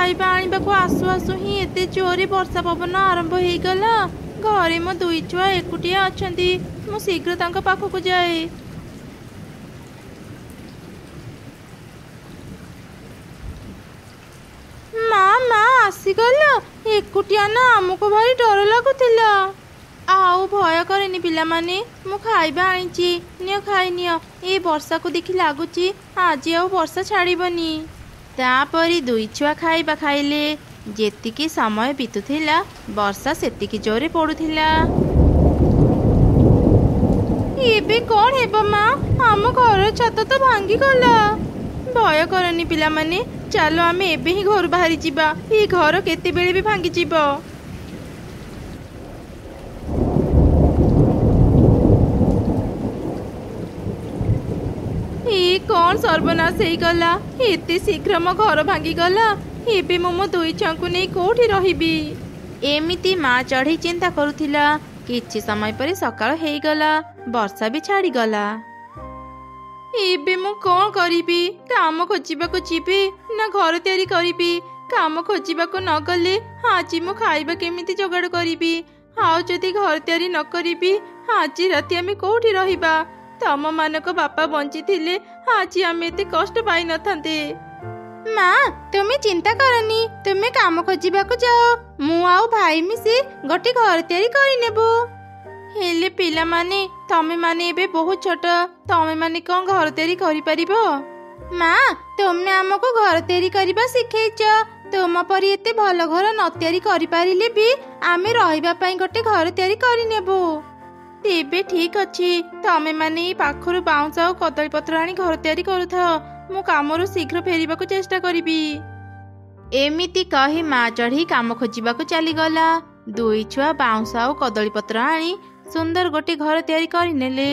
खाइबा आनिबाकू आसु आसु ही एते जोरे वर्षा पवन आरंभ हो गला। घरे मो दुई छुआ एकुटिया अछंती। मु शीघ्र तांका पाखकू जाए। माँ माँ आसीगल। एकुटिया ना आमको भारी डर लगुला। आउ भय करेनि पिला माने, मु खाइबा आनिची। नियो खाई नियो। ए वर्षा को देखि लागुची आज आउ वर्षा छाड़िबनी। तापरी दुई छुआ खाइबा खाइले। जेतिकी समय बीतुथिला वर्षा सेतिकी जोरे पड़ुथिला। एबे कौन हेबा माँ? आम घर छत तो भांगी गला। भय करनी पिला माने, चलो आमे एबे ही घर बाहरी जिबा। ई घर केते बेले भी भांगी जिबो। ई कौन सर्वनाश हो गला। एते शीघ्र मो घर भांगी गला। एबे मो दुई छुआंकू नहीं कोठी रहिबी। एमिति माँ चढ़ी चिंता करुथिला। किछि समय पर सकाळ हो गला। वर्षा भी छाड़ी गला। एबे मु कौन करिबी? काम खोजिबाको जीबी ना घर तैयारी करिबी? काम खोजिबाको न गले आज मु खाइबा केमिति जोगाड़ करिबी? आउ जदि घर तैयारी न करिबी आज राति आमे कोठी रहिबा? तम मानक बापा बंची थिले आज आमे एते कष्ट पाई न थांते। माँ तुम्हें चिंता करनी, तुम्हें काम खोजिबाको जाओ। मु आउ भाई मिसी गोटे घर तैयारी करि नेबो। हेले पिला माने तमे माने एबे बहुत छोट। तमे माने कौन घर तैयारी करि परिबो? माँ तुमने हमको घर तैयारी करिबा सिखेइछ। तुम परी एते भल घर न तैयारी करि पारिले भी आमे रहिबा पई गोटे घर तैयारी करि नेबो। तेबे ठीक अछि। तमे माने पाखरु बाउंस आ कदली पत्र आनी घर तैयारी करूथाओ। मु कामरु शीघ्र फेरिबाकू चेष्टा करिबी। एमिति कही माँ चढ़ी काम खोजिबाकू चली गला। दुई छुआ बाउंस आ कदली पत्र आनी सुंदर गोटे घर तैयारी करि नेले।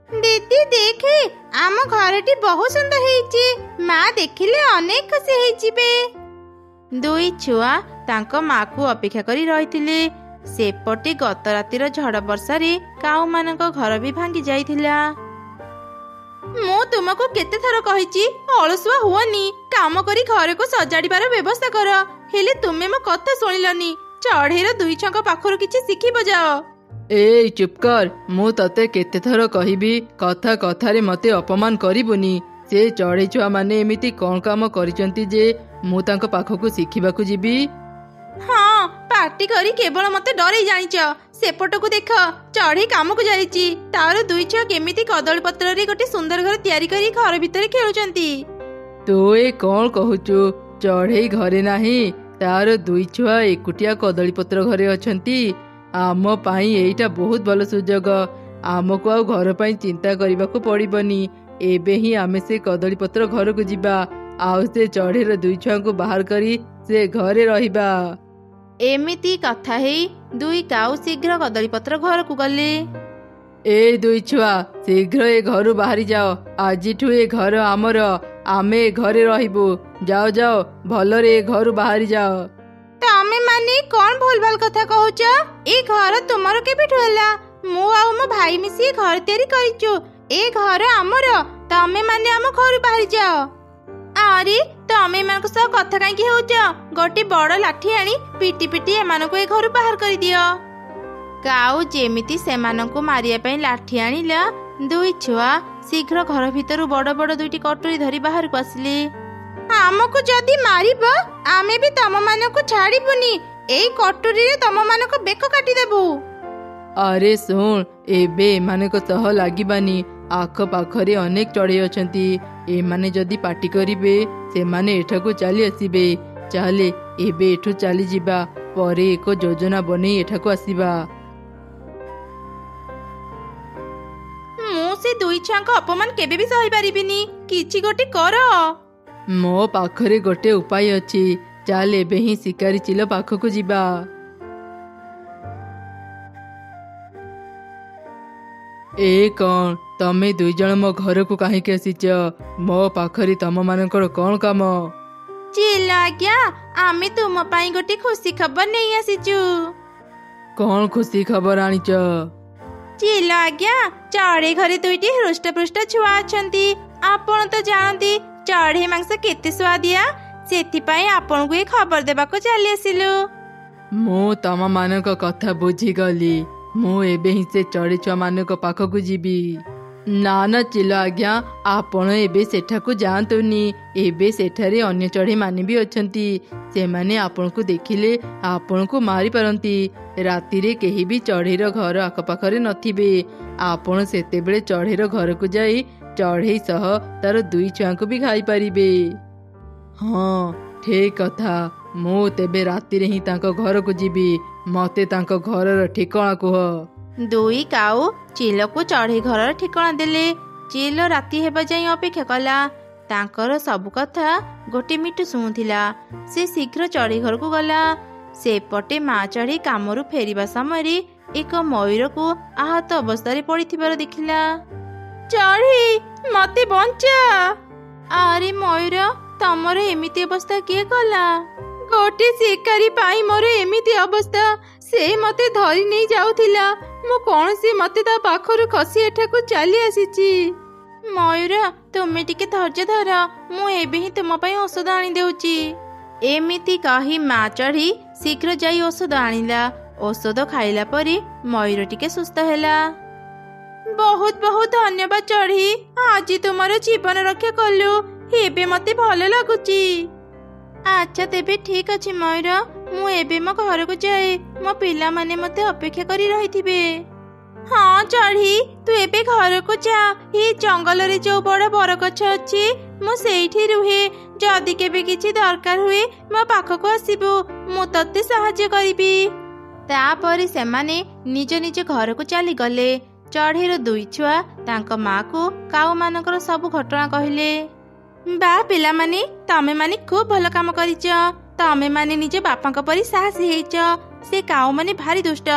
दीदी देखे आम घरटी बहुत सुंदर हेइची। माँ देखिले अनेक खुशी हेइचिबे। दुई छुआ तांको माँ को अपेक्षा करी रहिथिले। सेपटे गत रातिर झड़ वर्षा रे काऊ मानक घर भी भांगी जाइथिला। मु तुमको केते थर कहिची अलसुआ हुअनी, काम करी घर को सजाड़ीबार व्यवस्था कर। हेले तुमे मो कथा सुनिलनी। चढ़ेर दुई छक पाखरु किछि सिखि बजाओ। ए चुप कर। मु तते केते थर कहिबी कथा कथारे मते अपमान करिबुनी। से चढ़े छुआ माने एमिति कोन काम करिसंती जे मु तांको पाखकू सिखिबाकू जिबी? हाँ पार्टी करी केवल मते डरे जानिच। सेपट को देख चढ़ी काम को जाइची। तार दुई छुआ केमिति कदली पत्र रे गोटे सुंदर घर तैयारी करी घर भितर खेलुचंती। तो ए कोन कहूचु? चढ़े घरे नाही, तार दुई छुआ एकुटिया कदली पत्र घरे अछंती। आम पाई एइटा बहुत भल सुजोग। आमको आ घर पाई चिंता करबाकू पड़िबनी। एबे ही आमे से कदली पत्र घर को जिबा। आउ से चढ़ेर दुई छुआ को बाहर करी से घरे रहिबा। एमिति कथा हेई दुई काऊ शीघ्र कदली पत्र घर को गले। ए दुई छुआ शीघ्र ए घर बाहरी जाओ। आजिठू ए घर आमर। आमे ए घरे रहिबू। जाओ जाओ भलरे ए घर बाहरी जाओ। तमे माने कौन भूल भाल कथा कहूच? ए घर तुमर केबेठु होला? मु आउ मो भाई मिसी घर तैयारी करिचु। ए घर आमर। तमे माने आम घर बाहरी जाओ। अरे तमे मानको सह कथा काई होउच? गोटे बड़ लाठी आनी पिटी पिटी एमानको ए घर बाहर कर दियो। काऊ जेमिति सेमानको मारिया पई लाठी आनिला, दुई छुआ शीघ्र घर भितरु बड़ बड़ दुईटी कटोरी धरी बाहर को आसिले। हमको जदी मारिब आमे भी तम मानको छाड़ीबुनी। एई कटोरी रे तम मानको बेक काटी देबु। अरे सुन एबे एमानको सह लागिबानी। आख पाखरे अनेक चढ़े अछंती। एमाने जदी पार्टी करिबे सेमाने एठाकू चली आसीबे। चाले एबे एठू चली जिबा, परे एक योजना बनै एठाकू आसीबा। मु से दुई छांको अपमान केबे भी सही पारिबिनी। किछि गोटे कर। मो पाखरे गोटे उपाय अछि। चाल एबे ही शिकारी चिल पाखकू जिबा। ए कौन तमे दुई जन मो घर को काहे के आसीच? मो पाखरी तम मानकर कौन काम? चिल्ला क्या? आमे तुम पाई गोटे खुशी खबर नहीं आसीचु। कौन खुशी खबर आनिच? ଚିଲ ଆଜ୍ଞା, ଚଢ଼େଇ ଘରେ ଦୁଇଟି ହୃଷ୍ଟପୃଷ୍ଟ ଛୁଆ ଅଛନ୍ତି। ଆପଣ ତ ଜାଣନ୍ତି ଚଢ଼େଇ ମାଂସ କେତେ ସୁଆଦିଆ, ସେଥିପାଇଁ ଆପଣଙ୍କୁ ଏ ଖବର ଦେବାକୁ ଚାଲି ଆସିଲୁ। ମୁଁ ତମମାନଙ୍କ କଥା ବୁଝିଗଲି। ମୁଁ ଏବେ ହିଁ ସେ ଚଢ଼େଇ ଛୁଆମାନଙ୍କ ପାଖକୁ ଯିବି। ନା ନା ଚିଲ ଆଜ୍ଞା, ଆପଣ ଏବେ ସେଠାକୁ ଯାଆନ୍ତୁନି। ଏବେ ସେଠାରେ ଅନ୍ୟ ଚଢ଼େଇମାନେ ବି ଅଛନ୍ତି। ସେମାନେ ଆପଣଙ୍କୁ ଦେଖିଲେ ଆପଣଙ୍କୁ ମାରିପାରନ୍ତି। ରାତିରେ କେହି ବି ଚଢ଼େଇର ଘର ଆଖପାଖରେ ନଥିବେ। ଆପଣ ସେତେବେଳେ ଚଢ଼େଇର ଘରକୁ ଯାଇ ଚଢ଼େଇ ସହ ତାର ଦୁଇ ଛୁଆଙ୍କୁ ବି ଖାଇପାରିବେ। ହଁ, ଠିକ୍ କଥା। ମୁଁ ତେବେ ରାତିରେ ହିଁ ତାଙ୍କ ଘରକୁ ଯିବି। ମତେ ତାଙ୍କ ଘରର ଠିକଣା କୁହ। ଦୁଇ କାଉ ଚିଲକୁ ଚଢ଼େଇ ଘରର ଠିକଣା ଦେଲେ। ଚିଲ ରାତି ହେବା ଯାଇ ଅପେକ୍ଷା କଲା। ତାଙ୍କର ସବୁ କଥା ଗୋଟେ ମିଟୁ ଶୁଣୁଥିଲା। ସେ ଶୀଘ୍ର ଚଢ଼େଇ ଘରକୁ ଗଲା। ସେପଟେ ମା ଚଢ଼େଇ କାମରୁ ଫେରିବା ସମୟରେ ଏକ ମୟୂରକୁ ଆହତ ଅବସ୍ଥାରେ ପଡ଼ିଥିବାର ଦେଖିଲା। ଚଢ଼େଇ, ମତେ ବଞ୍ଚା। ଆରେ ମୟୂର, ତମର ଏମିତି ଅବସ୍ଥା କିଏ କଲା? ଗୋଟେ ଶିକାରୀ ପାଇଁ ମୋର ଏମିତି ଅବସ୍ଥା। ସେ ମତେ ଧରି ନେଇ ଯାଉଥିଲା। ମୁଁ କୌଣସି ମତେ ତା ପାଖରୁ ଖସି ଏଠାକୁ ଚାଲି ଆସିଛି। ମୟୂର, ତୁମେ ଟିକେ ଧୈର୍ଯ୍ୟ ଧର। ମୁଁ ଏବେ ହିଁ ତୁମ ପାଇଁ ଔଷଧ ଆଣିଦେଉଛି। ଏମିତି କହି ମା ଚଢ଼େଇ ଶୀଘ୍ର ଯାଇ ଔଷଧ ଆଣିଲା। ଔଷଧ ଖାଇଲା ପରେ ମୟୂର ଟିକେ ସୁସ୍ଥ ହେଲା। ବହୁତ ବହୁତ ଧନ୍ୟବାଦ ଚଢ଼େଇ, ଆଜି ତୁମର ଜୀବନ ରକ୍ଷା କଲୁ। ଏବେ ମତେ ଭଲ ଲାଗୁଛି। ଆଚ୍ଛା ତେବେ ଠିକ୍ ଅଛି ମୟୂର, ମୁଁ ଏବେ ମୋ ଘରକୁ ଯାଏ। ମୋ ପିଲାମାନେ ମତେ ଅପେକ୍ଷା କରି ରହିଥିବେ। ହଁ ଚଢ଼େଇ, ତୁ ଏବେ ଘରକୁ ଯା। ଏଇ ଜଙ୍ଗଲରେ ଯୋଉ ବଡ଼ ବରଗଛ ଅଛି, ମୁଁ ସେଇଠି ରୁହେ। ଯଦି କେବେ କିଛି ଦରକାର ହୁଏ ମୋ ପାଖକୁ ଆସିବୁ, ମୁଁ ତତେ ସାହାଯ୍ୟ କରିବି। ତାପରେ ସେମାନେ ନିଜ ନିଜ ଘରକୁ ଚାଲିଗଲେ। ଚଢ଼େଇର ଦୁଇ ଛୁଆ ତାଙ୍କ ମାକୁ କାଉମାନଙ୍କର ସବୁ ଘଟଣା କହିଲେ। ବା ପିଲାମାନେ, ତମେମାନେ ଖୁବ୍ ଭଲ କାମ କରିଛ। ତମେମାନେ ନିଜ ବାପାଙ୍କ ପରି ସାହସୀ ହେଇଛ। ସେ କାଉମାନେ ଭାରି ଦୁଷ୍ଟ,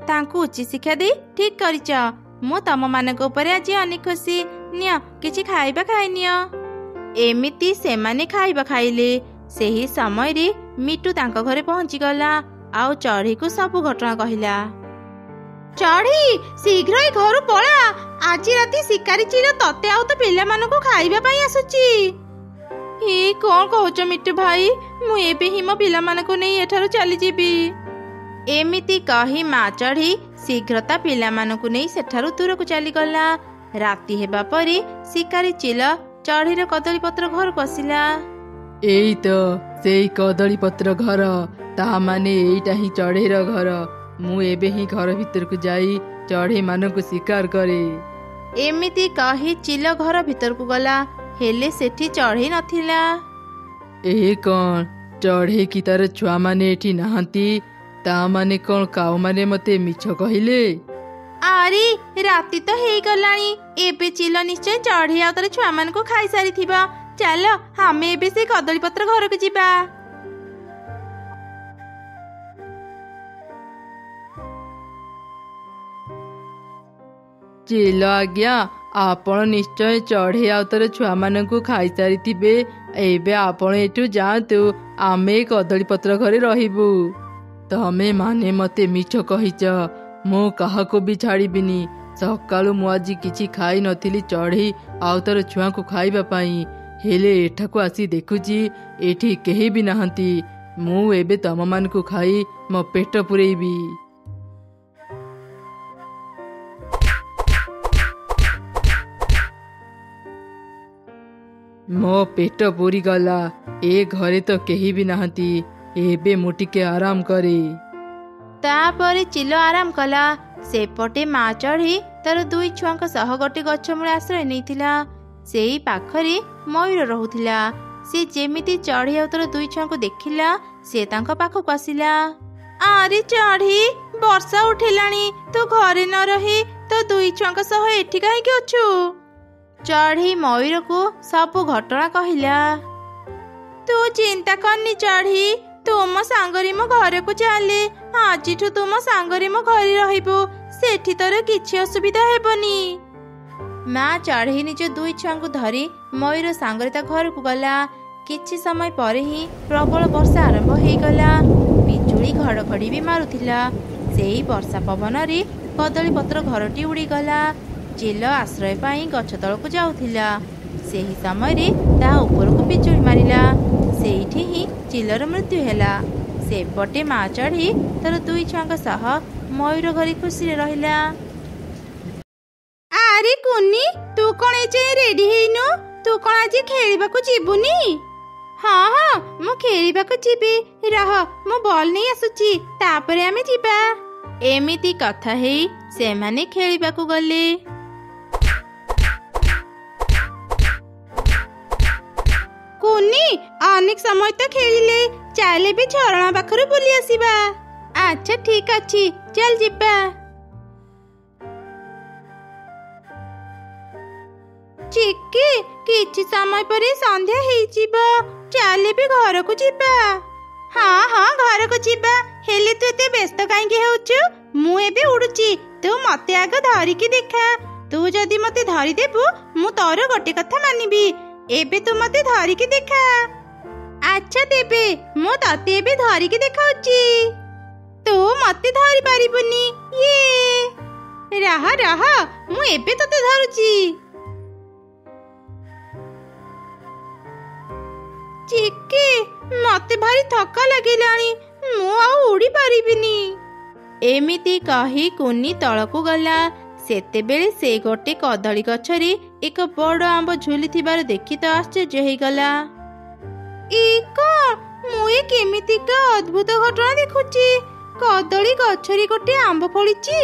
ତାଙ୍କୁ ଉଚିତ ଶିକ୍ଷା ଦେଇ ଠିକ୍ କରିଛ। ମୁଁ ତମମାନଙ୍କ ଉପରେ ଆଜି ଅନେକ ଖୁସି। ନିଅ, କିଛି ଖାଇବା ଖାଇନିଅ। ଏମିତି ସେମାନେ ଖାଇବା ଖାଇଲେ। ସେହି ସମୟରେ ମିଟୁ ତାଙ୍କ ଘରେ ପହଞ୍ଚିଗଲା ଆଉ ଚଢ଼େଇକୁ ସବୁ ଘଟଣା କହିଲା। ଚଢ଼େଇ, ଶୀଘ୍ର ଏ ଘରୁ ପଳା। ଆଜି ରାତି ଶିକାରୀ ଚିଲ ତତେ ଆଉ ତୋ ପିଲାମାନଙ୍କୁ ଖାଇବା ପାଇଁ ଆସୁଛି। କଣ କହୁଛ ମିଟୁ ଭାଇ? ମୁଁ ଏବେ ହିଁ ମୋ ପିଲାମାନଙ୍କୁ ନେଇ ଏଠାରୁ ଚାଲିଯିବି। ଏମିତି କହି ମା ଚଢ଼େଇ ଶୀଘ୍ର ତା ପିଲାମାନଙ୍କୁ ନେଇ ସେଠାରୁ ଦୂରକୁ ଚାଲିଗଲା। ରାତି ହେବା ପରେ ଶିକାରୀ ଚିଲ ଚଢ଼େଇର କଦଳୀ ପତ୍ର ଘରକୁ ଆସିଲା। ଏଇ ତ ସେଇ କଦଳୀ ପତ୍ର ଘର। ତାହା ମାନେ ଏଇଟା ହିଁ ଚଢ଼େଇର ଘର। ମୁଁ ଏବେ ହିଁ ଘର ଭିତରକୁ ଯାଇ ଚଢ଼େଇ ମାନଙ୍କୁ ଶିକାର କରେ। ଏମିତି କହି ଚିଲ ଘର ଭିତରକୁ ଗଲା, ହେଲେ ସେଠି ଚଢ଼େଇ ନଥିଲା। କଣ ଚଢ଼େଇ କି ତାର ଛୁଆମାନେ ଏଠି ନାହାନ୍ତି? ତା ମାନେ କଣ କାଉମାନେ ମତେ ମିଛ କହିଲେ? ଆରେ ରାତି ତ ହେଇଗଲାଣି। ଏବେ ଚିଲ ନିଶ୍ଚୟ ଚଢ଼େଇ ଆଉ ତାର ଛୁଆମାନଙ୍କୁ ଖାଇସାରିଥିବ। ଚାଲ ଆମେ ଏବେ ସେ କଦଳୀ ପତ୍ର ଘରକୁ ଯିବା। ଚିଲ ଆଜ୍ଞା, ଆପଣ ନିଶ୍ଚୟ ଚଢ଼େଇ ଆଉ ତାର ଛୁଆମାନଙ୍କୁ ଖାଇସାରିଥିବେ। ଏବେ ଆପଣ ଏଠୁ ଯାଆନ୍ତୁ, ଆମେ କଦଳୀ ପତ୍ର ଘରେ ରହିବୁ। ତମେ ମାନେ ମତେ ମିଛ କହିଛ। ମୁଁ କାହାକୁ ବି ଛାଡ଼ିବିନି। ସକାଳୁ ମୁଁ ଆଜି କିଛି ଖାଇ ନଥିଲି ଚଢ଼େଇ ଆଉ ତାର ଛୁଆଙ୍କୁ ଖାଇବା ପାଇଁ, ହେଲେ ଏଠାକୁ ଆସି ଦେଖୁଛି ଏଠି କେହି ବି ନାହାନ୍ତି। ମୁଁ ଏବେ ତମମାନଙ୍କୁ ଖାଇ ମୋ ପେଟ ପୂରେଇବି। ମୋ ପେଟ ପୂରିଗଲା। ଏ ଘରେ ତ କେହି ବି ନାହାନ୍ତି। ଏବେ ମୁଁ ଟିକେ ଆରାମ କରେ। ତାପରେ ଚିଲ ଆରାମ କଲା। ସେପଟେ ମା ଚଢ଼େଇ ତାର ଦୁଇ ଛୁଆଙ୍କ ସହ ଗୋଟେ ଗଛ ମୂଳେ ଆଶ୍ରୟ ନେଇଥିଲା। ସେଇ ପାଖରେ ମୟୂର ରହୁଥିଲା। ସେ ଯେମିତି ଚଢ଼େଇ ଆଉ ତାର ଦୁଇ ଛୁଆଙ୍କୁ ଦେଖିଲା, ସେ ତାଙ୍କ ପାଖକୁ ଆସିଲା। ଆରେ ଚଢ଼େଇ, ବର୍ଷା ଉଠିଲାଣି। ତୁ ଘରେ ନ ରହି ତୋ ଦୁଇ ଛୁଆଙ୍କ ସହ ଏଠି କାହିଁକି ଅଛୁ? ଚଢ଼େଇ ମୟୂରକୁ ସବୁ ଘଟଣା କହିଲା। ତୁ ଚିନ୍ତା କରନି ଚଢ଼େଇ, ତୁ ମୋ ସାଙ୍ଗରେ ମୋ ଘରକୁ ଚାଲେ। ଆଜିଠୁ ତୁ ମୋ ସାଙ୍ଗରେ ମୋ ଘରେ ରହିବୁ। ସେଠି ତୋର କିଛି ଅସୁବିଧା ହେବନି। ମା ଚଢ଼େଇ ନିଜ ଦୁଇ ଛୁଆଙ୍କୁ ଧରି ମୟୂର ସାଙ୍ଗରେ ତା ଘରକୁ ଗଲା। କିଛି ସମୟ ପରେ ହିଁ ପ୍ରବଳ ବର୍ଷା ଆରମ୍ଭ ହେଇଗଲା। ବିଜୁଳି ଘଡ଼ଘଡ଼ି ବି ମାରୁଥିଲା। ସେଇ ବର୍ଷା ପବନରେ କଦଳୀ ପତ୍ର ଘରଟି ଉଡ଼ିଗଲା। ଚିଲ ଆଶ୍ରୟ ପାଇଁ ଗଛ ତଳକୁ ଯାଉଥିଲା। ସେହି ସମୟରେ ତା ଉପରକୁ ବିଜୁଳି ମାରିଲା। ସେଇଠି ହିଁ ଚିଲର ମୃତ୍ୟୁ ହେଲା। ସେପଟେ ମା ଚଢ଼େଇ ତାର ଦୁଇ ଛୁଆଙ୍କ ସହ ମୟୂର ଘରେ ଖୁସିରେ ରହିଲା। ଆରେ କୁନି, ତୁ କଣ ଏଯାଏଁ ରେଡି ହେଇନୁ? ତୁ କଣ ଆଜି ଖେଳିବାକୁ ଯିବୁନି? ହଁ ହଁ, ମୁଁ ଖେଳିବାକୁ ଯିବି। ରହ, ମୁଁ ବଲ୍ ନେଇ ଆସୁଛି, ତାପରେ ଆମେ ଯିବା। ଏମିତି କଥା ହେଇ ସେମାନେ ଖେଳିବାକୁ ଗଲେ। କୁନି, ଅନେକ ସମୟ ତ ଖେଳିଲେ, ଚାଲେ ବି ଝରଣା ପାଖରୁ ବୁଲି ଆସିବା। ଆଚ୍ଛା ଠିକ ଅଛି, ଚାଲ ଯିବା। ଚିକି, କିଛି ସମୟ ପରେ ସନ୍ଧ୍ୟା ହେଇଯିବ, ଚାଲେ ବି ଘରକୁ ଯିବା। ହଁ ହଁ, ଘରକୁ ଯିବା। ହେଲେ ତୁ ଏତେ ବ୍ୟସ୍ତ କାହିଁକି ହେଉଛୁ? ମୁଁ ଏବେ ଉଡୁଛି, ତୁ ମତେ ଆଗ ଧରିକି ଦେଖା। ତୁ ଯଦି ମତେ ଧରିଦେବୁ, ମୁଁ ତୋର ଗୋଟେ କଥା ମାନିବି। ଏବେ ତୁ ମତେ ଧରିକି ଦେଖା। ଆଚ୍ଛା ଦେବେ, ମୁଁ ତତେ ଏବେ ଧରିକି ଦେଖାଉଛି। ତୁ ମତେ ଧରି ପାରିବୁନି। ରହ ରହ, ମୁଁ ଏବେ ତତେ ଧରୁଛି। ଚିକି, ମତେ ଭାରି ଥକା ଲାଗିଲାଣି, ମୁଁ ଆଉ ଉଡ଼ି ପାରିବିନି। ଏମିତି କହି କୁନି ତଳକୁ ଗଲା। ସେତେବେଳେ ସେ ଗୋଟେ କଦଳୀ ଗଛରେ ଏକ ବଡ଼ ଆମ୍ବ ଝୁଲିଥିବାର ଦେଖି ତ ଆଶ୍ଚର୍ଯ୍ୟ ହେଇଗଲା। ମୁଁ ଏ କେମିତିକା ଅଦ୍ଭୁତ ଘଟଣା ଦେଖୁଛି। କଦଳୀ ଗଛରେ ଗୋଟେ ଆମ୍ବ ଫଳିଛି।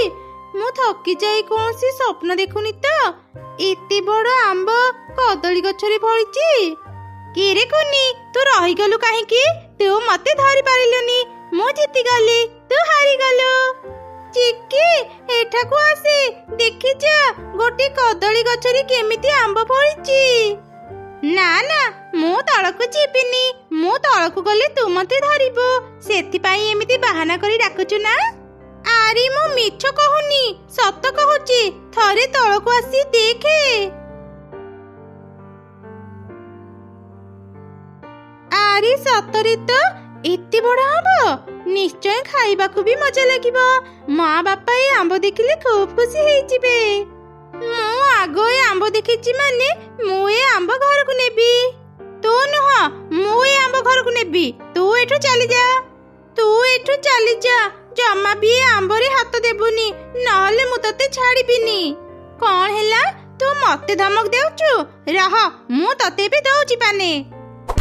ମୁଁ ଥକି ଯାଇ କୌଣସି ସ୍ୱପ୍ନ ଦେଖୁନି ତ? ଏତେ ବଡ଼ ଆମ୍ବ କଦଳୀ ଗଛରେ ଫଳିଛି। କିରେ କୁନି, ତୁ ରହିଗଲୁ କାହିଁକି? ତୁ ମତେ ଧରି ପାରିଲୁନି। ମୁଁ ଜିତିଗଲି, ତୁ ହାରିଗଲୁ। ଚିକି, ଏଠାକୁ ଆସେ, ଦେଖି ଯା, ଗୋଟେ କଦଳୀ ଗଛରେ କେମିତି ଆମ୍ବ ଫଳିଛି। ନା ନା, ମୁଁ ତଳକୁ ଯିବିନି। ମୁଁ ତଳକୁ ଗଲେ ତୁ ମତେ ଧରିବୁ, ସେଥିପାଇଁ ଏମିତି ବାହାନା କରି ଡାକୁଛୁ ନା? ଆରେ ମୁଁ ମିଛ କହୁନି, ସତ କହୁଛି। ଥରେ ତଳକୁ ଆସି ଦେଖେ। ଆରେ ସତରେ ତ, ଏତେ ବଡ଼ ଆମ୍ବ, ନିଶ୍ଚୟ ଖାଇବାକୁ ବି ମଜା ଲାଗିବ। ମା ବାପା ଏ ଆମ୍ବ ଦେଖିଲେ ଖୁବ ଖୁସି ହେଇଯିବେ। ମୁଁ ଆଗ ଏ ଆମ୍ବ ଦେଖିଛି ମାନେ ମୁଁ ଏ ଆମ୍ବ ଘରକୁ ନେବି। ତୁ ନୁହଁ, ମୁଁ ଏ ଆମ୍ବ ଘରକୁ ନେବି। ତୁ ଏଠୁ ଚାଲିଯା, ତୁ ଏଠୁ ଚାଲିଯା। ଜମା ବି ଏ ଆମ୍ବରେ ହାତ ଦେବୁନି, ନହେଲେ ମୁଁ ତତେ ଛାଡ଼ିବିନି। କଣ ହେଲା, ତୁ ମତେ ଧମକ ଦେଉଛୁ? ରହ, ମୁଁ ତତେ ବି ଦଉଛି ପାନେ।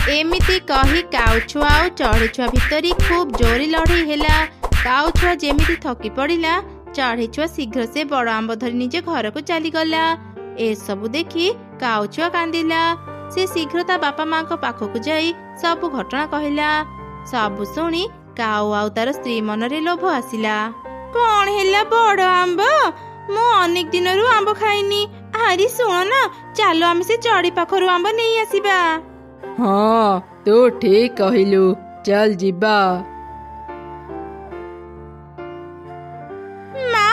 ଏମିତି କହି କାଉଛୁଆ ଆଉ ଚଢ଼େଇଛୁଆ ଭିତରେ ଖୁବ ଜୋରେ ଲଢ଼େଇ ହେଲା। କାଉଛୁଆ ଯେମିତି ଥକି ପଡ଼ିଲା, ଚଢ଼େଇଛୁଆ ଶୀଘ୍ର ସେ ବଡ଼ ଆମ୍ବ ଧରି ନିଜ ଘରକୁ ଚାଲିଗଲା। ଏସବୁ ଦେଖି କାଉଛୁଆ କାନ୍ଦିଲା। ସେ ଶୀଘ୍ର ତା ବାପା ମାଙ୍କ ପାଖକୁ ଯାଇ ସବୁ ଘଟଣା କହିଲା। ସବୁ ଶୁଣି କାଉ ଆଉ ତାର ସ୍ତ୍ରୀ ମନରେ ଲୋଭ ଆସିଲା। କଣ ହେଲା ବଡ଼ ଆମ୍ବ? ମୁଁ ଅନେକ ଦିନରୁ ଆମ୍ବ ଖାଇନି। ଆରେ ଶୁଣ ନା, ଚାଲ ଆମେ ସେ ଚଢ଼େଇ ପାଖରୁ ଆମ୍ବ ନେଇ ଆସିବା। ହଁ, ତୁ ଠିକ କହିଲୁ, ଚାଲ ଯିବା। ମା,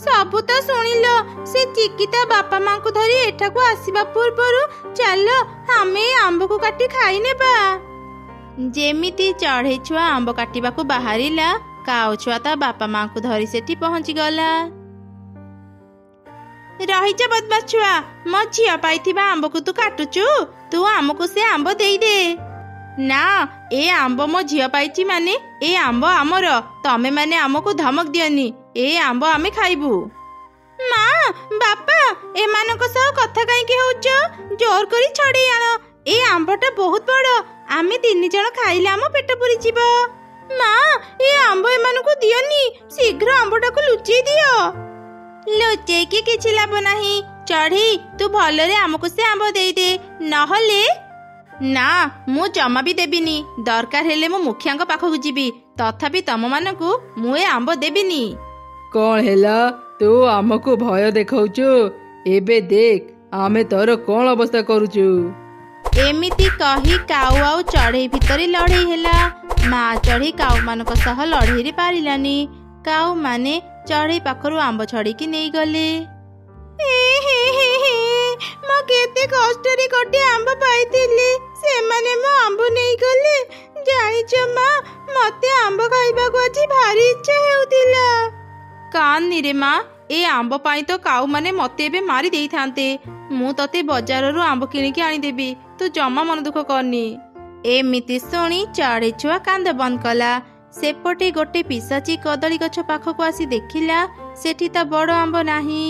ସବୁ ତ ଶୁଣିଲ। ସେ ଚିକି ତା ବାପା ମାଙ୍କୁ ଧରି ଏଠାକୁ ଆସିବା ପୂର୍ବରୁ ଚାଲ ଆମେ ଏ ଆମ୍ବକୁ କାଟି ଖାଇନେବା। ଯେମିତି ଚଢ଼େଇ ଛୁଆ ଆମ୍ବ କାଟିବାକୁ ବାହାରିଲା, କାଉଛୁଆ ତା ବାପା ମାଙ୍କୁ ଧରି ସେଠି ପହଞ୍ଚିଗଲା। ରହିଛ ବଦମାସ ଛୁଆ, ମୋ ଝିଅ ପାଇଥିବା ଆମ୍ବକୁ ତୁ କାଟୁଛୁ? ତୁ ଆମକୁ ସେ ଆମ୍ବ ଦେଇଦେ। ନା, ଏ ଆମ୍ବ ମୋ ଝିଅ ପାଇଛି ମାନେ ଏ ଆମ୍ବ ଆମର। ତମେ ମାନେ ଆମକୁ ଧମକ ଦିଅନି, ଏ ଆମ୍ବ ଆମେ ଖାଇବୁ। ମା, ବାପା, ଏମାନଙ୍କ ସହ କଥା କାହିଁକି ହେଉଛ? ଜୋର କରି ଛଡ଼େଇ ଆଣ। ଏ ଆମ୍ବଟା ବହୁତ ବଡ଼, ଆମେ 3 ଜଣ ଖାଇଲେ ଆମ ପେଟ ପୁରିଯିବ। ମା, ଏ ଆମ୍ବ ଏମାନଙ୍କୁ ଦିଅନି, ଶୀଘ୍ର ଆମ୍ବଟାକୁ ଲୁଚେଇ ଦିଅ। ଲୁଚେଇକି କିଛି ଲାଭ ନାହିଁ। ଚଢ଼େଇ, ତୁ ଭଲରେ ଆମକୁ ସେ ଆମ୍ବ ଦେଇଦେ, ନହେଲେ। ନା, ମୁଁ ଜମା ବି ଦେବିନି। ଦରକାର ହେଲେ ମୁଁ ମୁଖିଆଙ୍କ ପାଖକୁ ଯିବି, ତଥାପି ତମମାନଙ୍କୁ ମୁଁ ଏ ଆମ୍ବ ଦେବିନି। କଣ ହେଲା, ତୁ ଆମକୁ ଭୟ ଦେଖାଉଛୁ? ଏବେ ଦେଖ ଆମେ ତୋର କଣ ଅବସ୍ଥା କରୁଛୁ। ଏମିତି କହି କାଉ ଆଉ ଚଢ଼େଇ ଭିତରେ ଲଢ଼େଇ ହେଲା। ମା ଚଢ଼େଇ କାଉମାନଙ୍କ ସହ ଲଢ଼େଇରେ ପାରିଲାନି। କାଉମାନେ ଚଢ଼େଇ ପାଖରୁ ଆମ୍ବ ଛଡ଼େଇକି ନେଇଗଲେ। ମୁଁ କେତେ କଷ୍ଟରେ ଗୋଟେ ଆମ୍ବ ପାଇଥିଲି, ସେମାନେ ମୋ ଆମ୍ବ ନେଇଗଲେ। ଜାଣିଛ ମା, ମତେ ଆମ୍ବ ଖାଇବାକୁ ଆଜି ଭାରି ଇଚ୍ଛା ହେଉଥିଲା। କାନ୍ଦିରେ ମା, ଏ ଆମ୍ବ ପାଇଁ ତ କାଉ ମାନେ ମତେ ଏବେ ମାରି ଦେଇଥାନ୍ତେ। ମୁଁ ତତେ ବଜାରରୁ ଆମ୍ବ କିଣିକି ଆଣିଦେବି, ତୁ ଜମା ମନ ଦୁଃଖ କରନି। ଏମିତି ଶୁଣି ଚଢ଼େଇ ଛୁଆ କାନ୍ଦ ବନ୍ଦ କଲା। ସେପଟେ ଗୋଟେ ପିଶାଚି କଦଳୀ ଗଛ ପାଖକୁ ଆସି ଦେଖିଲା ସେଠି ତା ବଡ଼ ଆମ୍ବ ନାହିଁ।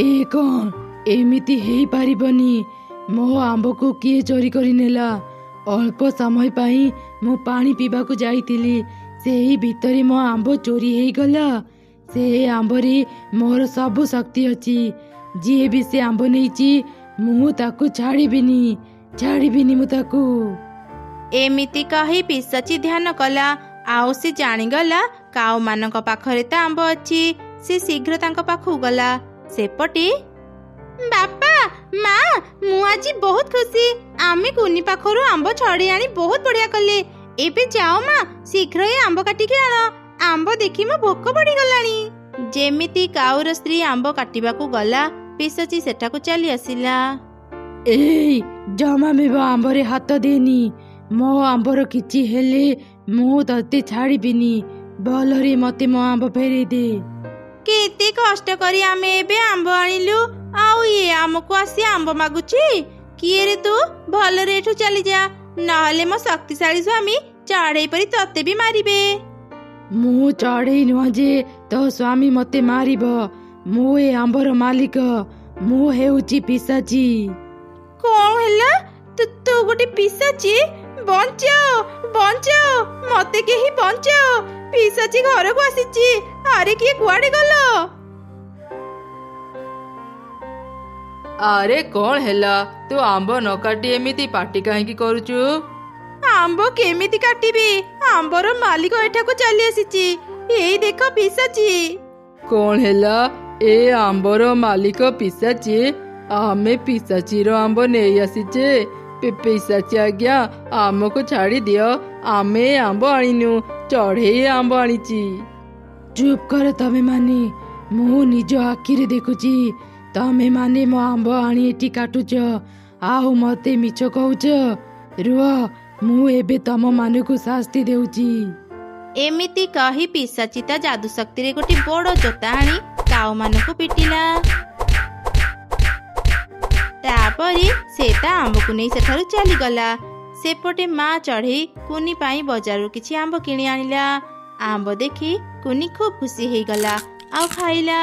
ଏ କଣ? ଏମିତି ହେଇପାରିବନି। ମୋ ଆମ୍ବକୁ କିଏ ଚୋରି କରି ନେଲା? ଅଳ୍ପ ସମୟ ପାଇଁ ମୁଁ ପାଣି ପିଇବାକୁ ଯାଇଥିଲି, ସେହି ଭିତରେ ମୋ ଆମ୍ବ ଚୋରି ହେଇଗଲା। ସେ ଆମ୍ବରେ ମୋର ସବୁ ଶକ୍ତି ଅଛି। ଯିଏ ବି ସେ ଆମ୍ବ ନେଇଛି ମୁଁ ତାକୁ ଛାଡ଼ିବିନି ମୁଁ ତାକୁ। ଏମିତି କହି ପିଶାଚି ଧ୍ୟାନ କଲା, ଆଉ ସେ ଜାଣିଗଲା କାଉ ମାନଙ୍କ ପାଖରେ ତା ଆମ୍ବ ଅଛି। ସେ ଶୀଘ୍ର ତାଙ୍କ ପାଖକୁ ଗଲା। ସେପଟେ ବାପା ମା, ମୁଁ ଆଜି ବହୁତ ଖୁସି। ଆମେ କୁନି ପାଖରୁ ଆମ୍ବ ଛଡେଇ ଆଣି ବହୁତ ବଢିଆ କଲେ। ଏବେ ଯାଅ ମା, ଶୀଘ୍ର ଏ ଆମ୍ବ କାଟିକି ଆଣ। ଆମ୍ବ ଦେଖି ମୋ ଭୋକ ବଢିଗଲାଣି। ଯେମିତି କାଉର ସ୍ତ୍ରୀ ଆମ୍ବ କାଟିବାକୁ ଗଲା, ପିଶାଚି ସେଠାକୁ ଚାଲି ଆସିଲା। ଏଇ ଜମା ବି ଆମ୍ବରେ ହାତ ଦେନି। ମୋ ଆମ୍ବର କିଛି ହେଲେ ମୁଁ ତତେ ଛାଡ଼ିବିନି। ଭଲରେ ମତେ ମୋ ଆମ୍ବ ଫେରେଇ ଦେ। କେତେ କଷ୍ଟ କରି ଆମେ ଏବେ ଆମ୍ବ ଆଣିଲୁ, ଆଉ ଇଏ ଆମକୁ ଆସି ଆମ୍ବ ମାଗୁଛି। କିଏ ରେ ତୁ? ଭଲରେ ଏଠୁ ଚାଲିଯା, ନହେଲେ ମୋ ଶକ୍ତିଶାଳୀ ସ୍ୱାମୀ ଚଢ଼େଇ ପରି ତତେ ବି ମାରିବେ। ମୁଁ ଚଢ଼େଇ ନୁହଁ ଯେ ତୋ ସ୍ୱାମୀ ମତେ ମାରିବ। ମୁଁ ଏ ଆମ୍ବର ମାଲିକ। ମୁଁ ହେଉଛି ପିଶାଚି। କଣ ହେଲା? ତୁ ଗୋଟେ ପିଶାଚି? ବଞ୍ଚାଅ, ମତେ କେହି ବଞ୍ଚାଅ। ପିଶାଚି ଘରକୁ ଆସିଛି। ଆରେ କିଏ କୁଆଡେ ଗଲ? ଆରେ କଣ ହେଲା? ତୁ ଆମ୍ବ ନ କାଟି ଏମିତି ପାଟି କାହିଁକି କରୁଛୁ? ଆମ୍ବ କେମିତି କାଟିବି? ଆମ୍ବର ମାଲିକ ଏଠାକୁ ଚାଲି ଆସିଛି। ଏଇ ଦେଖ ପିଶାଚି। କଣ ହେଲା? ଏ ଆମ୍ବର ମାଲିକ ପିଶାଚି? ଆମେ ପିଶାଚିର ଆମ୍ବ ନେଇ ଆସିଛେ। ପିଶାଚି ଆଜ୍ଞା, ଆମକୁ ଛାଡ଼ି ଦିଅ। ଆମେ ଆମ୍ବ ଆଣିନୁ, ଚଢ଼େଇ ଆମ୍ବ ଆଣିଛି। ଚୁପ୍ କର ତମେ ମାନେ। ମୁଁ ନିଜ ଆଖିରେ ଦେଖୁଛି ତମେ ମାନେ ମୋ ଆମ୍ବ ଆଣି ଏଠି କାଟୁଛ, ଆଉ ମତେ ମିଛ କହୁଛ। ରୁହ, ମୁଁ ଏବେ ତମ ମାନଙ୍କୁ ଶାସ୍ତି ଦେଉଛି। ଏମିତି କହି ପିଶାଚି ତା ଯାଦୁ ଶକ୍ତିରେ ଗୋଟେ ବଡ଼ ଜୋତା ଆଣି କାଉ ମାନଙ୍କୁ ପିଟିଲା। ତାପରେ ସେ ତା ଆମ୍ବକୁ ନେଇ ସେଠାରୁ ଚାଲିଗଲା। ସେପଟେ ମା ଚଢ଼େଇ କୁନି ପାଇଁ ବଜାରରୁ କିଛି ଆମ୍ବ କିଣି ଆଣିଲା। ଆମ୍ବ ଦେଖି କୁନି ଖୁବ ଖୁସି ହେଇଗଲା, ଆଉ ଖାଇଲା।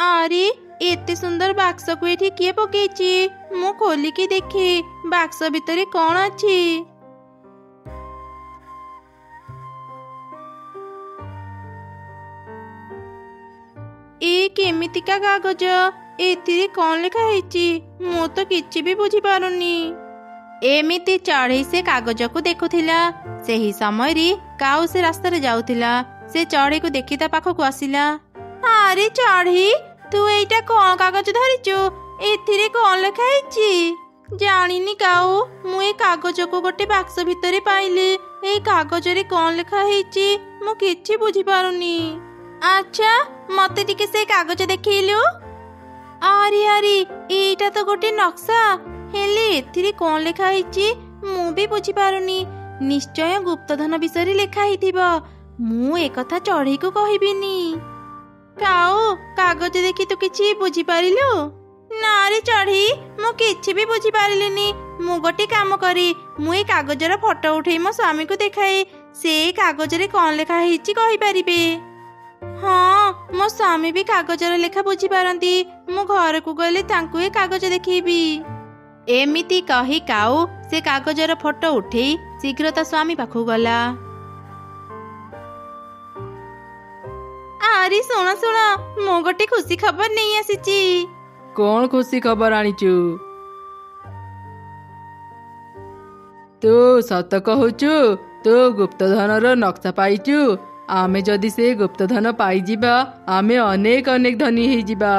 ଆରେ ଏତେ ସୁନ୍ଦର ବାକ୍ସକୁ ଏଠି କିଏ ପକେଇଛି? ମୁଁ ଖୋଲିକି ଦେଖେ ବାକ୍ସ ଭିତରେ କଣ ଅଛି। ଏ କେମିତିକା କାଗଜ? ଏଥିରେ କଣ ଲେଖା ହେଇଛି? ମୁଁ ତ କିଛି ବି ବୁଝିପାରୁନି। ଏମିତି ଚଢ଼େଇ ସେ କାଗଜକୁ ଦେଖୁଥିଲା। ସେହି ସମୟରେ କାଉ ସେ ରାସ୍ତାରେ ଯାଉଥିଲା। ସେ ଚଢ଼େଇକୁ ଦେଖି ତା ପାଖକୁ ଆସିଲା। ଆରେ ଚଢ଼େଇ, ତୁ ଏଇଟା କଣ କାଗଜ ଧରିଛୁ? ଏଥିରେ କଣ ଲେଖା ହେଇଛି? ଜାଣିନି କାଉ, ମୁଁ ଏ କାଗଜକୁ ଗୋଟେ ବାକ୍ସ ଭିତରେ ପାଇଲି। ଏଇ କାଗଜରେ କଣ ଲେଖା ହେଇଛି ମୁଁ କିଛି ବୁଝିପାରୁନି। ଆଚ୍ଛା, ମତେ ଟିକେ ସେ କାଗଜ ଦେଖେଇଲୁ। ଆରେ ଏଇଟା ତ ଗୋଟେ ନକ୍ସା, ହେଲେ ଏଥିରେ କଣ ଲେଖା ହେଇଛି ମୁଁ ବି ବୁଝିପାରୁନି। ନିଶ୍ଚୟ ଗୁପ୍ତଧନ ବିଷୟରେ ଲେଖା ହେଇଥିବ। ମୁଁ ଏକଥା ଚଢ଼େଇକୁ କହିବିନି। କାଉ, କାଗଜ ଦେଖି ତୁ କିଛି ବୁଝିପାରିଲୁ? ନା ରେ ଚଢ଼େଇ, ମୁଁ କିଛି ବି ବୁଝିପାରିଲିନି। ମୁଁ ଗୋଟେ କାମ କରେ, ମୁଁ ଏ କାଗଜର ଫଟୋ ଉଠେଇ ମୋ ସ୍ୱାମୀକୁ ଦେଖାଏ। ସେ କାଗଜରେ କଣ ଲେଖା ହେଇଛି କହିପାରିବେ। ହଁ, ମୋ ସ୍ୱାମୀ ବି କାଗଜର ଲେଖା ବୁଝିପାରନ୍ତି। ମୁଁ ଘରକୁ ଗଲେ ତାଙ୍କୁ ଏ କାଗଜ ଦେଖେଇବି। ଏମିତି କହି କାଉ ସେ କାଗଜର ଫଟୋ ଉଠେଇ ଶୀଘ୍ର ତା ସ୍ୱାମୀ ପାଖକୁ ଗଲା। ଆରେ ଶୁଣ, ମୁଁ ଗୋଟେ ଖୁସି ଖବର ନେଇ ଆସିଛି। କଣ ଖୁସି ଖବର ଆଣିଛୁ? ତୁ ସତ କହୁଛୁ? ତୁ ଗୁପ୍ତଧନର ନକ୍ସା ପାଇଛୁ? ଆମେ ଯଦି ସେ ଗୁପ୍ତଧନ ପାଇଯିବା, ଆମେ ଅନେକ ଧନୀ ହେଇଯିବା।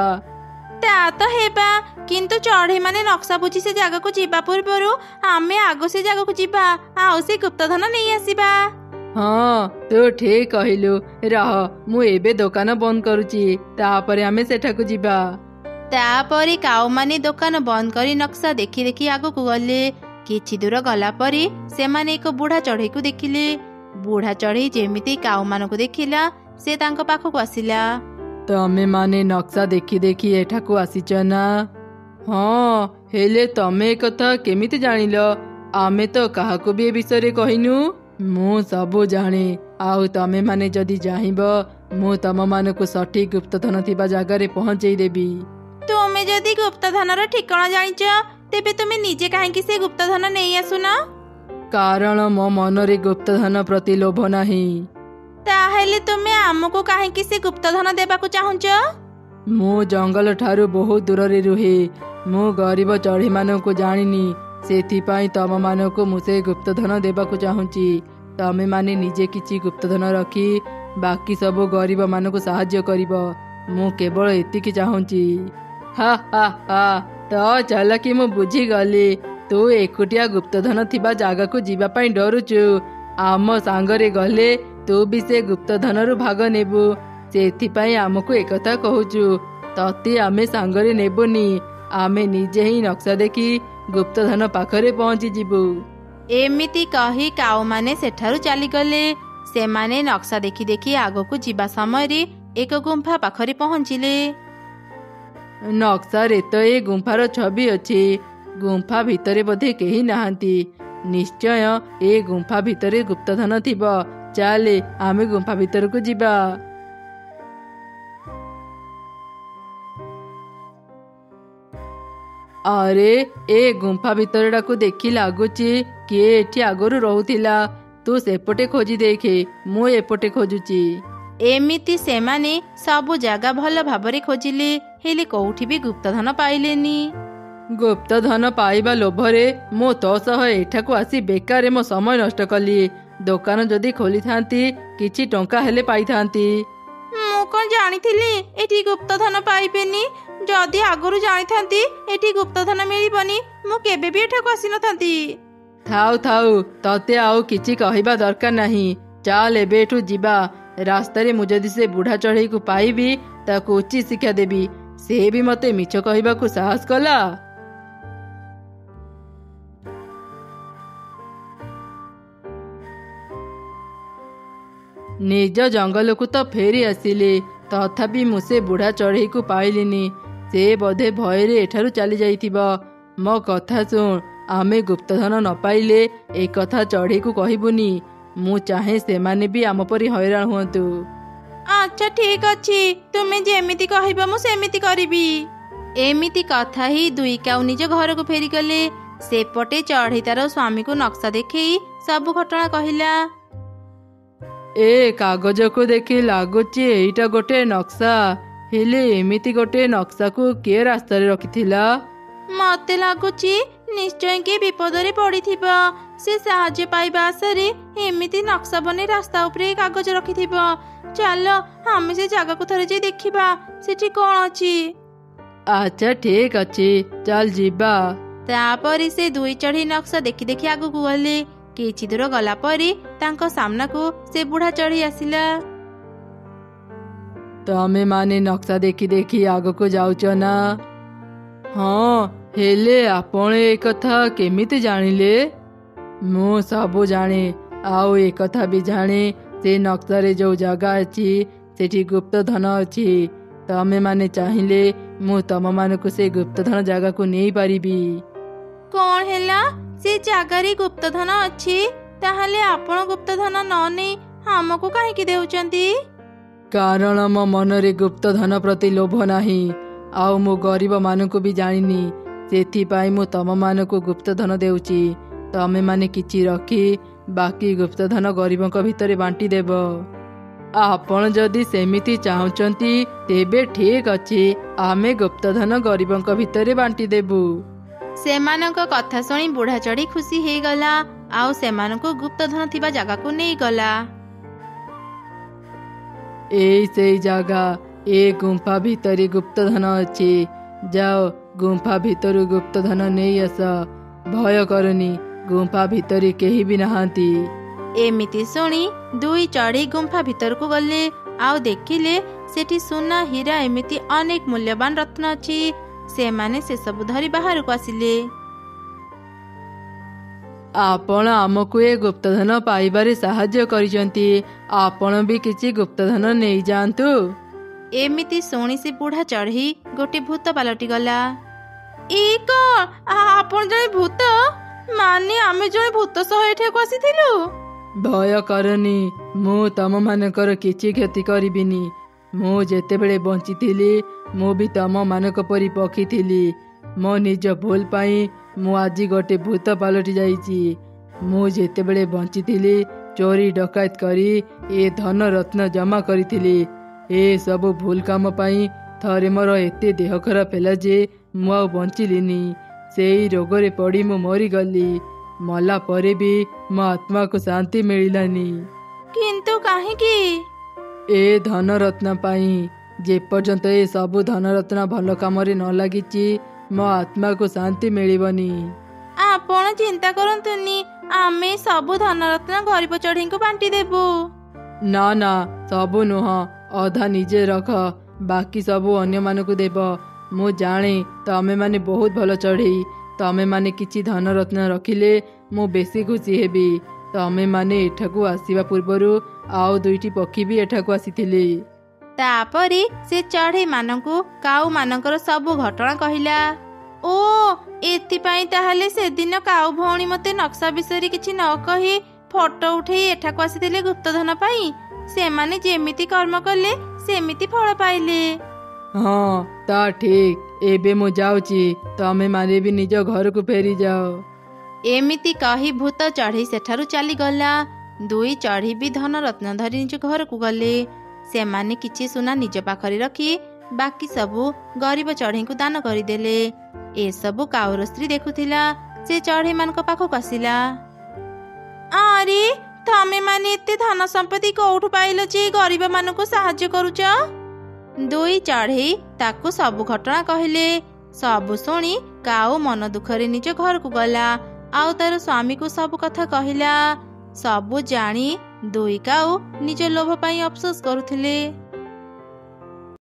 ତା ତ ହେବା, କିନ୍ତୁ ଚଢ଼େଇ ମାନେ ନକ୍ସା ବୁଝି ସେ ଜାଗାକୁ ଯିବା ପୂର୍ବରୁ ଆମେ ଆଗ ସେ ଜାଗାକୁ ଯିବା, ଆଉ ସେ ଗୁପ୍ତଧନ ନେଇ ଆସିବା। ହଁ, ତୁ ଠିକ କହିଲୁ। ରହ, ମୁଁ ଏବେ ଦୋକାନ ବନ୍ଦ କରୁଛି, ତାପରେ ଆମେ ସେଠାକୁ ଯିବା। ତାପରେ କାଉମାନେ ଦୋକାନ ବନ୍ଦ କରି ନକ୍ସା ଦେଖି ଦେଖି ଆଗକୁ ଗଲେ। କିଛି ଦୂର ଗଲା ପରେ ସେମାନେ ଏକ ବୁଢ଼ା ଚଢ଼େଇକୁ ଦେଖିଲେ। ବୁଢ଼ା ଚଢ଼େଇ ଯେମିତି କାଉମାନଙ୍କୁ ଦେଖିଲା ସେ ତାଙ୍କ ପାଖକୁ ଆସିଲା। ତମେ ମାନେ ନକ୍ସା ଦେଖି ଦେଖି ଏଠାକୁ ଆସିଛ ନା? ହଁ, ହେଲେ ତମେ କଥା କେମିତି ଜାଣିଲ? ଆମେ ତ କାହାକୁ ବି ଏ ବିଷୟରେ କହିନୁ। ମୁଁ ସବୁ ଜାଣେ, ଆଉ ତମେ ମାନେ ଯଦି ଚାହିଁବ ମୁଁ ତମମାନଙ୍କୁ ସଠିକ ଗୁପ୍ତଧନ ଥିବା ଜାଗାରେ ପହଞ୍ଚେଇ ଦେବି। ତୁମେ ଯଦି ଗୁପ୍ତଧନର ଠିକଣା ଜାଣିଛ ତେବେ ତୁମେ ନିଜେ କାହିଁକି ସେ ଗୁପ୍ତଧନ ନେଇ ଆସୁନ? କାରଣ ମୋ ମନରେ ଗୁପ୍ତଧନ ପ୍ରତି ଲୋଭ ନାହିଁ। ତାହେଲେ ତୁମେ ଆମକୁ କାହିଁକି ସେ ଗୁପ୍ତଧନ ଦେବାକୁ ଚାହୁଁଛ? ମୁଁ ଜଙ୍ଗଲ ଠାରୁ ବହୁତ ଦୂରରେ ରୁହେ। ମୁଁ ଗରିବ ଚଢ଼େଇମାନଙ୍କୁ ଜାଣିନି, ସେଥିପାଇଁ ତମମାନଙ୍କୁ ମୁଁ ସେ ଗୁପ୍ତଧନ ଦେବାକୁ ଚାହୁଁଛି। ତମେ ମାନେ ନିଜେ କିଛି ଗୁପ୍ତଧନ ରଖି ବାକି ସବୁ ଗରିବ ମାନଙ୍କୁ ସାହାଯ୍ୟ କରିବ। ମୁଁ କେବଳ ଏତିକି ଚାହୁଁଛି। ହା ହା ହା, ତ ଚାଲାକି ମୁଁ ବୁଝିଗଲି। ତୁ ଏକୁଟିଆ ଗୁପ୍ତଧନ ଥିବା ଜାଗାକୁ ଯିବା ପାଇଁ ଡରୁଛୁ। ଆମ ସାଙ୍ଗରେ ଗଲେ ତୁ ବି ସେ ଗୁପ୍ତଧନରୁ ଭାଗ ନେବୁ, ସେଥିପାଇଁ ଆମକୁ ଏକଥା କହୁଛୁ। ତତେ ଆମେ ସାଙ୍ଗରେ ନେବୁନି, ଆମେ ନିଜେ ହିଁ ନକ୍ସା ଦେଖି ଗୁପ୍ତଧନ ପାଖରେ ପହଞ୍ଚିଯିବୁ। ଏମିତି କହି କାଉମାନେ ସେଠାରୁ ଚାଲିଗଲେ। ସେମାନେ ନକ୍ସା ଦେଖି ଦେଖି ଆଗକୁ ଯିବା ସମୟରେ ଏକ ଗୁମ୍ଫା ପାଖରେ ପହଞ୍ଚିଲେ। ନକ୍ସାରେ ତ ଏ ଗୁମ୍ଫାର ଛବି ଅଛି। ଗୁମ୍ଫା ଭିତରେ ବୋଧେ କେହି ନାହାନ୍ତି। ନିଶ୍ଚୟ ଏ ଗୁମ୍ଫା ଭିତରେ ଗୁପ୍ତଧନ ଥିବ। ଚାଲେ ଆମେ ଗୁମ୍ଫା ଭିତରକୁ ଯିବା। ଆରେ, ଏ ଗୁମ୍ଫା ଭିତରଟାକୁ ଦେଖି ଲାଗୁଛି କିଏ ଏଠି ଆଗରୁ ରହୁଥିଲା। ତୁ ସେପଟେ ଖୋଜି ଦେଖେ, ମୁଁ ଏପଟେ ଖୋଜୁଛି। ଏମିତି ସେମାନେ ସବୁ ଜାଗା ଭଲ ଭାବରେ ଖୋଜିଲେ, ହେଲେ କୋଉଠି ବି ଗୁପ୍ତଧନ ପାଇଲେନି। ଗୁପ୍ତଧନ ପାଇବା ଲୋଭରେ ମୁଁ ତୋ ସହ ଏଠାକୁ ଆସି ବେକାରେ ମୋ ସମୟ ନଷ୍ଟ କଲି। ଦୋକାନ ଯଦି ଖୋଲିଥାନ୍ତି କିଛି ଟଙ୍କା ହେଲେ ପାଇଥାନ୍ତି। ମୁଁ କଣ ଜାଣିଥିଲି ଏଠି ଗୁପ୍ତଧନ ପାଇବେନି? ଯଦି ଆଗରୁ ଜାଣିଥାନ୍ତି ଏଠି ଗୁପ୍ତଧନ ମିଳିବନି ମୁଁ କେବେ ବି ଏଠାକୁ ଆସିନଥାନ୍ତି। ଥାଉ ଥାଉ, ତତେ ଆଉ କିଛି କହିବା ଦରକାର ନାହିଁ। ଚାଲ ଏବେ ଏଠୁ ଯିବା। ରାସ୍ତାରେ ମୁଁ ଯଦି ସେ ବୁଢ଼ା ଚଢ଼େଇକୁ ପାଇବି ତାକୁ ଉଚିତ ଶିକ୍ଷା ଦେବି। ସେ ବି ମତେ ମିଛ କହିବାକୁ ସାହସ କଲା। ନିଜ ଜଙ୍ଗଲକୁ ତ ଫେରି ଆସିଲି, ତଥାପି ମୁଁ ସେ ବୁଢ଼ା ଚଢ଼େଇକୁ ପାଇଲିନି। ସେ ବୋଧେ ଭୟରେ ଏଠାରୁ ଚାଲି ଯାଇଥିବ। ମୋ କଥା ଶୁଣ, ଆମେ ଗୁପ୍ତଧନ ନ ପାଇଲେ ଏ କଥା ଚଢ଼େଇକୁ କହିବୁନି। ମୁଁ ଚାହେଁ ସେମାନେ ବି ଆମ ପରି ହଇରାଣ ହୁଅନ୍ତୁ। ଆଚ୍ଛା ଠିକ ଅଛି, ତୁମେ ଯେମିତି କହିବ ମୁଁ ସେମିତି କରିବି। ଏମିତି କଥା ହିଁ ଦୁଇ କାଉ ନିଜ ଘରକୁ ଫେରିଗଲେ। ସେପଟେ ଚଢ଼େଇ ତାର ସ୍ୱାମୀକୁ ନକ୍ସା ଦେଖେଇ ସବୁ ଘଟଣା କହିଲା। ଏ କାଗଜକୁ ଦେଖି ଲାଗୁଛି ଏଇଟା ଗୋଟେ ନକ୍ସା। ହେଲେ ଏମିତି ଗୋଟେ ନକ୍ସାକୁ କିଏ ରାସ୍ତାରେ ରଖିଥିଲା? ମତେ ଲାଗୁଛି ନିଶ୍ଚୟ କିଏ ବିପଦରେ ପଡିଥିବ। ସେ ସାହାଯ୍ୟ ପାଇବା ଆଶାରେ ଏମିତି ନକ୍ସା ବନେଇ ରାସ୍ତା ଉପରେ କାଗଜ ରଖିଥିବ। ଚାଲ ଆମେ ସେ ଜାଗାକୁ ଥରେ ଯାଇ ଦେଖିବା ସେଠି କଣ ଅଛି। ଆଚ୍ଛା ଠିକ ଅଛି, ଚାଲ ଯିବା। ତାପରେ ସେ ଦୁଇ ଚଢ଼େଇ ନକ୍ସା ଦେଖି ଦେଖି ଆଗକୁ ଗଲେ। କିଛି ଦୂର ଗଲା ପରେ ତାଙ୍କ ସାମ୍ନାକୁ ସେ ବୁଢ଼ା ଚଢ଼େଇ ଆସିଲା। ତମେ ମାନେ ନକ୍ସା ଦେଖି ଦେଖି ଆଗକୁ ଯାଉଛ ନା? ହଁ, ହେଲେ ଆପଣ ଏ କଥା କେମିତି ଜାଣିଲେ? ମୁଁ ସବୁ ଜାଣେ, ଆଉ ଏ କଥା ବି ଜାଣେ ସେ ନକ୍ସାରେ ଯୋଉ ଜାଗା ଅଛି ସେଠି ଗୁପ୍ତଧନ ଅଛି। ତମେ ମାନେ ଚାହିଁଲେ ମୁଁ ତମମାନଙ୍କୁ ସେ ଗୁପ୍ତଧନ ଜାଗାକୁ ନେଇପାରିବି। କଣ ହେଲା? ସେ ଜାଗାରେ ଗୁପ୍ତଧନ ଅଛି? ତାହେଲେ ଆପଣ ଗୁପ୍ତଧନ ନ ନେଇ ଆମକୁ କାହିଁକି ଦେଉଛନ୍ତି? କାରଣ ମୋ ମନରେ ଗୁପ୍ତଧନ ପ୍ରତି ଲୋଭ ନାହିଁ, ଆଉ ମୁଁ ଗରିବ ମାନଙ୍କୁ ବି ଜାଣିନି। ସେଥିପାଇଁ ମୁଁ ତମମାନଙ୍କୁ ଗୁପ୍ତଧନ ଦେଉଛି। ତମେ ମାନେ କିଛି ରଖି ବାକି ଗୁପ୍ତଧନ ଗରିବଙ୍କ ଭିତରେ ବାଣ୍ଟି ଦେବ। ଆପଣ ଯଦି ସେମିତି ଚାହୁଁଛନ୍ତି ତେବେ ଠିକ ଅଛି, ଆମେ ଗୁପ୍ତଧନ ଗରିବଙ୍କ ଭିତରେ ବାଣ୍ଟି ଦେବୁ। ସେମାନଙ୍କ କଥା ଶୁଣି ବୁଢ଼ା ଚଢ଼େଇ ଖୁସି ହେଇଗଲା, ଆଉ ସେମାନଙ୍କୁ ଗୁପ୍ତଧନ ଥିବା ଜାଗାକୁ ନେଇଗଲା। ଏଇ ସେଇ ଜାଗା, ଏ ଗୁମ୍ଫା ଭିତରେ ଗୁପ୍ତଧନ ଅଛି। ଯାଅ ଗୁମ୍ଫା ଭିତରୁ ଗୁପ୍ତଧନ ନେଇ ଆସ। ଭୟ କରନି, ଗୁମ୍ଫା ଭିତରେ କେହି ବି ନାହାନ୍ତି। ଏମିତି ଶୁଣି ଦୁଇ ଚଢ଼େଇ ଗୁମ୍ଫା ଭିତରକୁ ଗଲେ, ଆଉ ଦେଖିଲେ ସେଠି ସୁନା, ହୀରା ଏମିତି ଅନେକ ମୂଲ୍ୟବାନ ରତ୍ନ ଅଛି। ସେମାନେ ସେସବୁ ଧରି ବାହାରକୁ ଆସିଲେ। ଆପଣ ଆମକୁ ଏ ଗୁପ୍ତଧନ ପାଇବାରେ ସାହାଯ୍ୟ କରିଛନ୍ତି। ଆପଣ ବି କିଛି ଗୁପ୍ତଧନ ନେଇଯାଆନ୍ତୁ। ଏମିତି ଶୁଣି ସେ ବୁଢ଼ା ଚଢ଼େଇ ଗୋଟେ ଭୂତ ପାଲଟିଗଲା। ଏ କଣ? ଆପଣ ଜଣେ ଭୂତ? ମାନେ ଆମେ ଜଣେ ଭୂତ ସହ ଏଠାକୁ ଆସିଥିଲୁ? ଭୟ କରନି, ମୁଁ ତମମାନଙ୍କର କିଛି କ୍ଷତି କରିବିନି। ମୁଁ ଯେତେବେଳେ ବଞ୍ଚିଥିଲି ମୁଁ ବି ତମମାନଙ୍କ ପରି ପକ୍ଷୀ ଥିଲି। ମୋ ନିଜ ଭୁଲ ପାଇଁ ମୁଁ ଆଜି ଗୋଟେ ଭୂତ ପାଲଟି ଯାଇଛି। ମୁଁ ଯେତେବେଳେ ବଞ୍ଚିଥିଲି ଚୋରି ଡକାୟତ କରି ଏ ଧନ ରତ୍ନ ଜମା କରିଥିଲି। ଏ ସବୁ ଭୁଲ କାମ ପାଇଁ ଥରେ ମୋର ଏତେ ଦେହ ଖରାପ ହେଲା ଯେ ମୁଁ ଆଉ ବଞ୍ଚିଲିନି। ସେଇ ରୋଗରେ ପଡ଼ି ମୁଁ ମରିଗଲି। ମଲା ପରେ ବି ମୋ ଆତ୍ମାକୁ ଶାନ୍ତି ମିଳିଲାନି। କିନ୍ତୁ କାହିଁକି? ଏ ଧନରତ୍ନ ପାଇଁ। ଯେପର୍ଯ୍ୟନ୍ତ ଏ ସବୁ ଧନରତ୍ନ ଭଲ କାମରେ ନ ଲାଗିଛି ମୋ ଆତ୍ମାକୁ ଶାନ୍ତି ମିଳିବନି। ଆପଣ ଚିନ୍ତା କରନ୍ତୁନି, ଆମେ ସବୁ ଧନରତ୍ନ ଗରିବ ଚଢ଼େଇଙ୍କୁ ବାଣ୍ଟି ଦେବୁ। ନା ନା, ସବୁ ନୁହଁ, ଅଧା ନିଜେ ରଖ, ବାକି ସବୁ ଅନ୍ୟମାନଙ୍କୁ ଦେବ। ମୁଁ ଜାଣେ ତମେମାନେ ବହୁତ ଭଲ ଚଢ଼େଇ। ତମେମାନେ କିଛି ଧନରତ୍ନ ରଖିଲେ ମୁଁ ବେଶୀ ଖୁସି ହେବି। ତମେମାନେ ଏଠାକୁ ଆସିବା ପୂର୍ବରୁ ଆଉ 2ଟି ପକ୍ଷୀ ବି ଏଠାକୁ ଆସିଥିଲେ। ତାପରେ ସେ ଚଢ଼େଇ ମାନଙ୍କୁ କାଉ ମାନଙ୍କର ସବୁ ଘଟଣା କହିଲା। ଓ, ଏଥିପାଇଁ ତାହେଲେ ସେଦିନ କାଉ ଭଉଣୀ ମତେ ନକ୍ସା ବିଷୟରେ କିଛି ନ କହି ଫଟୋ ଉଠେଇ ଏଠାକୁ ଆସିଥିଲେ ଗୁପ୍ତଧନ ପାଇଁ। ସେମାନେ ଯେମିତି କର୍ମ କଲେ ସେମିତି ଫଳ ପାଇଲେ। ହଁ, ତା ଠିକ। ଏବେ ମୁଁ ଯାଉଛି, ତମେମାନେ ବି ନିଜ ଘରକୁ ଫେରିଯାଅ। ଏମିତି କହି ଭୂତ ଚଢ଼େଇ ସେଠାରୁ ଚାଲିଗଲା। 2 ଚଢ଼େଇ ବି ଧନରତ୍ନ ଧରି ନିଜ ଘରକୁ ଗଲେ। ସେମାନେ କିଛି ସୁନା ନିଜ ପାଖରେ ରଖି ବାକି ସବୁ ଗରିବ ଚଢ଼େଇଙ୍କୁ ଦାନ କରିଦେଲେ। ଏସବୁ କାଉର ସ୍ତ୍ରୀ ଦେଖୁଥିଲା। ସେ ଚଢ଼େଇ ମାନଙ୍କ ପାଖକୁ ଆସିଲା। ଆରେ, ତମେମାନେ ଏତେ ଧନ ସମ୍ପତ୍ତି କୋଉଠୁ ପାଇଲ ଯେ ଗରିବ ମାନଙ୍କୁ ସାହାଯ୍ୟ କରୁଛ? 2 ଚଢ଼େଇ ତାକୁ ସବୁ ଘଟଣା କହିଲେ। ସବୁ ଶୁଣି କାଉ ମନ ଦୁଃଖରେ ନିଜ ଘରକୁ ଗଲା ଆଉ ତାର ସ୍ୱାମୀକୁ ସବୁ କଥା କହିଲା। ସବୁ ଜାଣି 2 କାଉ ନିଜ ଲୋଭ ପାଇଁ ଅଫସୋସ କରୁଥିଲେ।